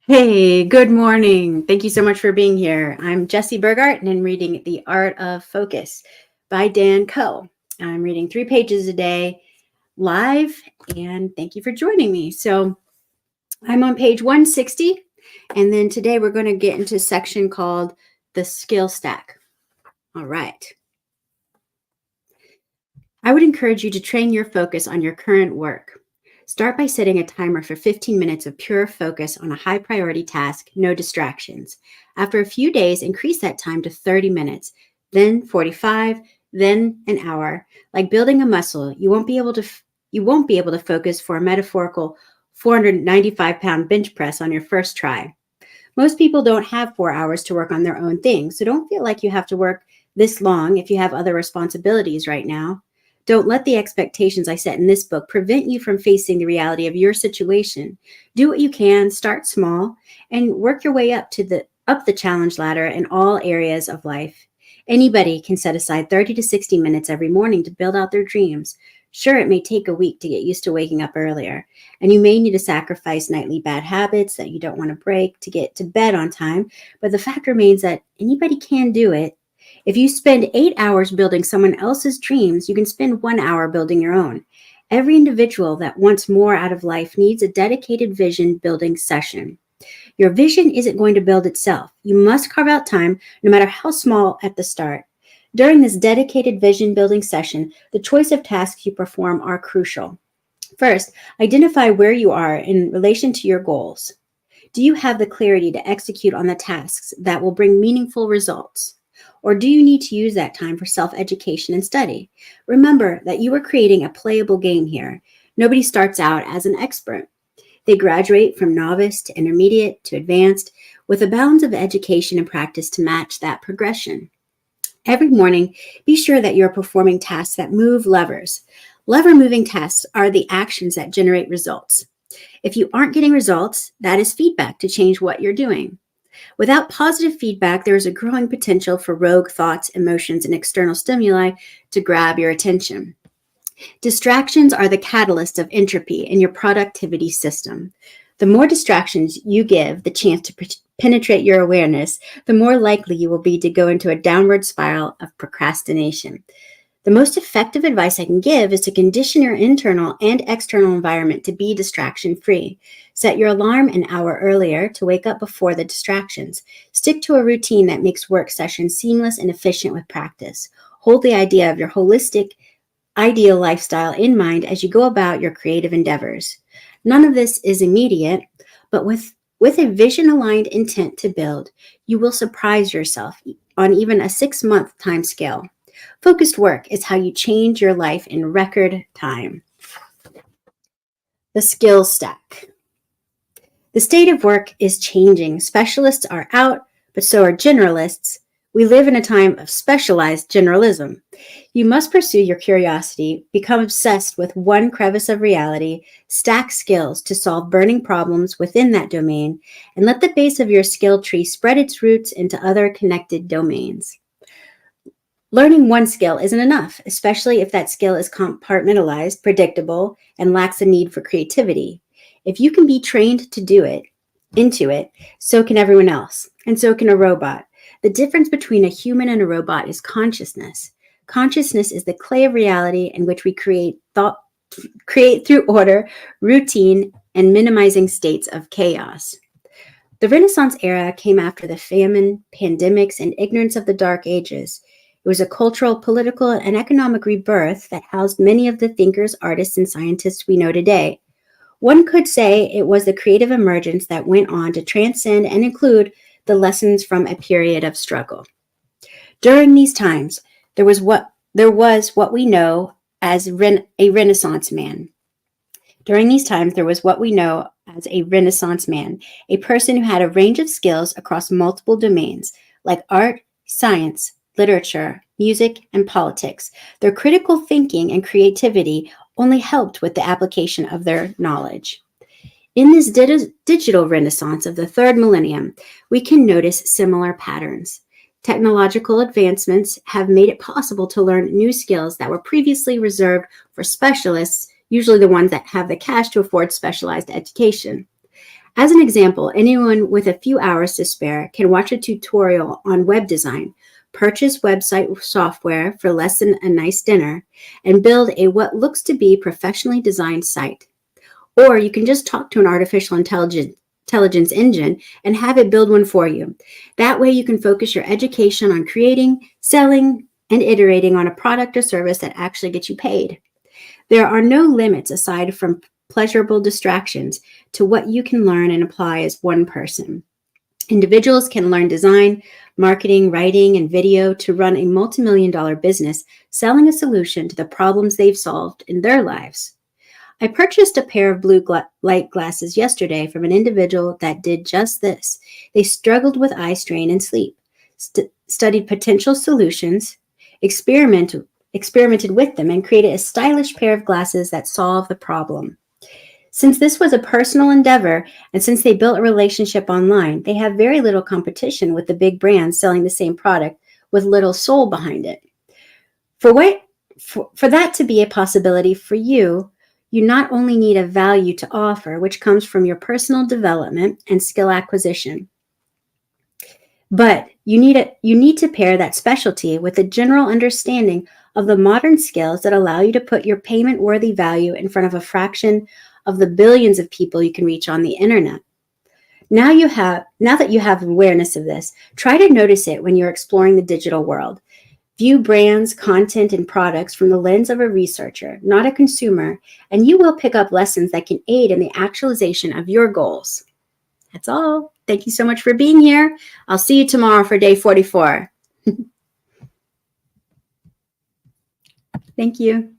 Hey, good morning. Thank you so much for being here. I'm Jessie Burgart, and I'm reading The Art of Focus by Dan Coe. I'm reading 3 pages a day live, and thank you for joining me. So I'm on page 160, and then today we're going to get into a section called the skill stack. All right. I would encourage you to train your focus on your current work. Start by setting a timer for 15 minutes of pure focus on a high priority task, no distractions. After a few days, increase that time to 30 minutes, then 45, then an hour. Like building a muscle, you won't be able to focus for a metaphorical 495-pound bench press on your first try. Most people don't have 4 hours to work on their own thing, so don't feel like you have to work this long if you have other responsibilities right now. Don't let the expectations I set in this book prevent you from facing the reality of your situation. Do what you can, start small, and work your way up the challenge ladder in all areas of life. Anybody can set aside 30 to 60 minutes every morning to build out their dreams. Sure, it may take a week to get used to waking up earlier, and you may need to sacrifice nightly bad habits that you don't want to break to get to bed on time, but the fact remains that anybody can do it. If you spend 8 hours building someone else's dreams, you can spend 1 hour building your own. Every individual that wants more out of life needs a dedicated vision building session. Your vision isn't going to build itself. You must carve out time, no matter how small, at the start. During this dedicated vision building session, the choice of tasks you perform are crucial. First, identify where you are in relation to your goals. Do you have the clarity to execute on the tasks that will bring meaningful results? Or do you need to use that time for self-education and study? Remember that you are creating a playable game here. Nobody starts out as an expert. They graduate from novice to intermediate to advanced with a balance of education and practice to match that progression. Every morning, be sure that you're performing tasks that move levers. Lever moving tasks are the actions that generate results. If you aren't getting results, that is feedback to change what you're doing. Without positive feedback, there is a growing potential for rogue thoughts, emotions, and external stimuli to grab your attention. Distractions are the catalyst of entropy in your productivity system. The more distractions you give the chance to penetrate your awareness, the more likely you will be to go into a downward spiral of procrastination. The most effective advice I can give is to condition your internal and external environment to be distraction-free. Set your alarm an hour earlier to wake up before the distractions. Stick to a routine that makes work sessions seamless and efficient with practice. Hold the idea of your holistic, ideal lifestyle in mind as you go about your creative endeavors. None of this is immediate, but with a vision-aligned intent to build, you will surprise yourself on even a 6-month time scale. Focused work is how you change your life in record time. The skill stack. The state of work is changing. Specialists are out, but so are generalists. We live in a time of specialized generalism. You must pursue your curiosity, become obsessed with one crevice of reality, stack skills to solve burning problems within that domain, and let the base of your skill tree spread its roots into other connected domains. Learning one skill isn't enough, especially if that skill is compartmentalized, predictable, and lacks a need for creativity. If you can be trained to do it, into it, so can everyone else, and so can a robot. The difference between a human and a robot is consciousness. Consciousness is the clay of reality in which we create through order, routine, and minimizing states of chaos. The Renaissance era came after the famine, pandemics, and ignorance of the Dark Ages. It was a cultural, political, and economic rebirth that housed many of the thinkers, artists, and scientists we know today. One could say it was the creative emergence that went on to transcend and include the lessons from a period of struggle. During these times, there was what we know as a Renaissance man. During these times, there was what we know as a Renaissance man, a person who had a range of skills across multiple domains, like art, science, literature, music, and politics. Their critical thinking and creativity only helped with the application of their knowledge. In this digital renaissance of the third millennium, we can notice similar patterns. Technological advancements have made it possible to learn new skills that were previously reserved for specialists, usually the ones that have the cash to afford specialized education. As an example, anyone with a few hours to spare can watch a tutorial on web design, purchase website software for less than a nice dinner, and build a what looks to be professionally designed site. Or you can just talk to an artificial intelligence engine and have it build one for you. That way you can focus your education on creating, selling, and iterating on a product or service that actually gets you paid. There are no limits aside from pleasurable distractions to what you can learn and apply as one person. Individuals can learn design, marketing, writing, and video to run a multi-million-dollar business selling a solution to the problems they've solved in their lives. I purchased a pair of blue light glasses yesterday from an individual that did just this. They struggled with eye strain and sleep, studied potential solutions, experimented with them, and created a stylish pair of glasses that solve the problem. Since this was a personal endeavor, and since they built a relationship online, they have very little competition with the big brands selling the same product with little soul behind it. For that to be a possibility for you, you not only need a value to offer, which comes from your personal development and skill acquisition, but you need to pair that specialty with a general understanding of the modern skills that allow you to put your payment-worthy value in front of a fraction of the billions of people you can reach on the internet. Now that you have awareness of this, try to notice it when you're exploring the digital world. View brands, content, and products from the lens of a researcher, not a consumer, and you will pick up lessons that can aid in the actualization of your goals. That's all. Thank you so much for being here. I'll see you tomorrow for day 44. Thank you.